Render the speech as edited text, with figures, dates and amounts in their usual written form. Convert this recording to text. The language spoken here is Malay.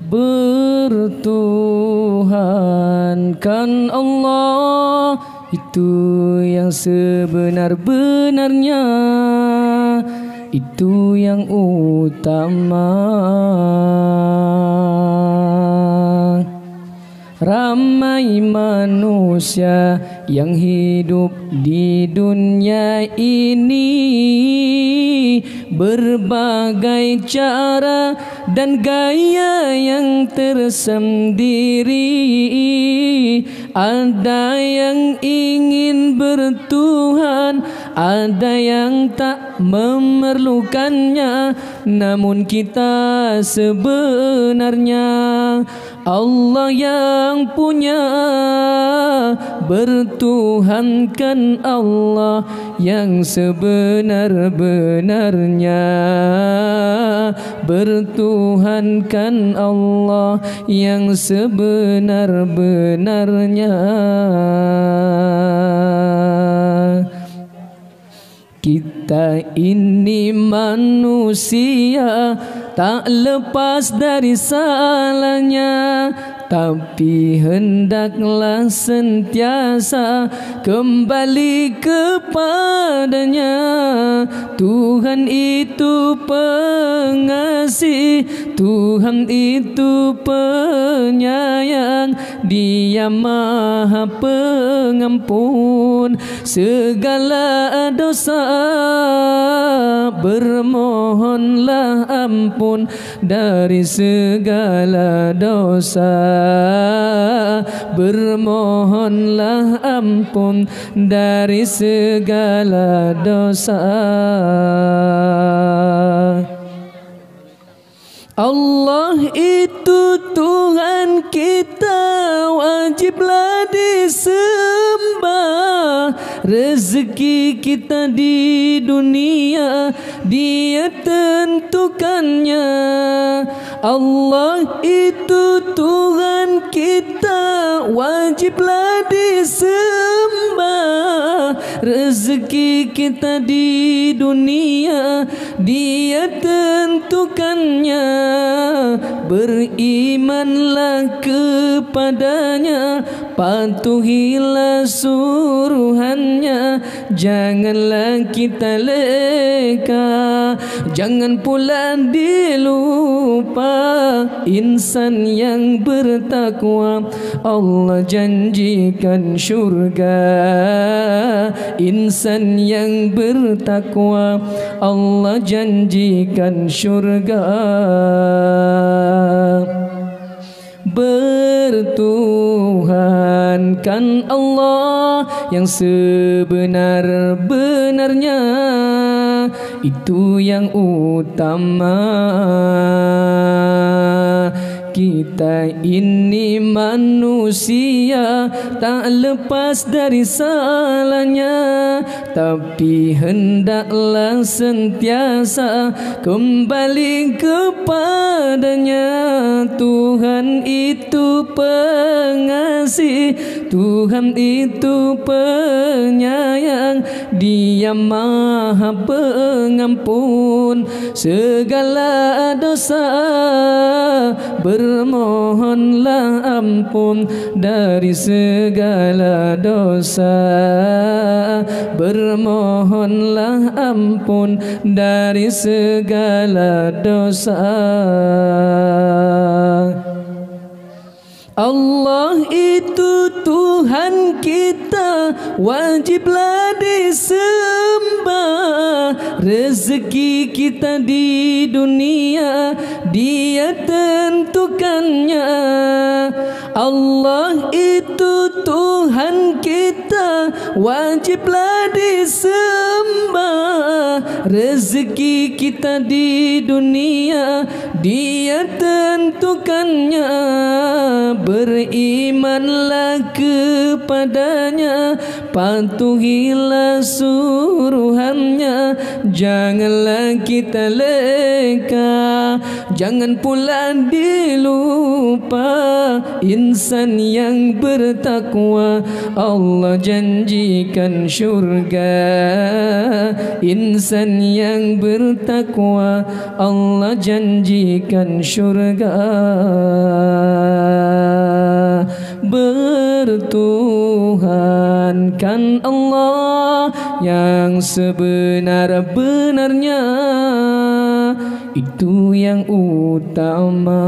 Bertuhankan Allah, itu yang sebenar-benarnya, itu yang utama. Ramai manusia yang hidup di dunia ini, berbagai cara dan gaya yang tersendiri. Ada yang ingin bertuhan, ada yang tak memerlukannya. Namun kita sebenarnya Allah yang punya. Bertuhankan Allah yang sebenar-benarnya, bertuhankan Allah yang sebenar-benarnya. Kita ini manusia, tak lepas dari salahnya, tapi hendaklah sentiasa kembali kepadanya. Tuhan itu pengasih, Tuhan itu penyayang, Dia Maha Pengampun segala dosa. Bermohonlah ampun dari segala dosa, bermohonlah ampun dari segala dosa. Allah itu Tuhan kita, wajiblah disembah. Rezeki kita di dunia Dia tentukannya. Allah itu Tuhan kita, wajiblah disembah. Rezeki kita di dunia Dia tentukannya. Berimanlah kepadanya, patuhilah suruhannya. Janganlah kita leka, jangan pula dilupa. Insan yang bertakwa Allah janjikan syurga. Insan yang bertakwa Allah janjikan syurga. Bertuhankan Allah yang sebenar-benarnya, itu yang utama. Kita ini manusia, tak lepas dari salahnya, tapi hendaklah sentiasa kembali kepadanya. Tuhan itu pengasih, Tuhan itu penyayang, Dia Maha Pengampun segala dosa. Bermohonlah ampun dari segala dosa, bermohonlah ampun dari segala dosa. Allah itu Tuhan kita, wajiblah disembah. Rezeki kita di dunia Dia tentukannya. Allah itu Tuhan kita, wajiblah disembah. Rezeki kita di dunia Dia tentukannya. Berimanlah kepadanya, patuhilah suruhannya, janganlah kita leka, jangan pula dilupa insan yang bertakwa. Allah janjikan syurga, insan yang bertakwa Allah janjikan syurga. Bertuhankan Allah yang sebenar-benarnya, itu yang utama.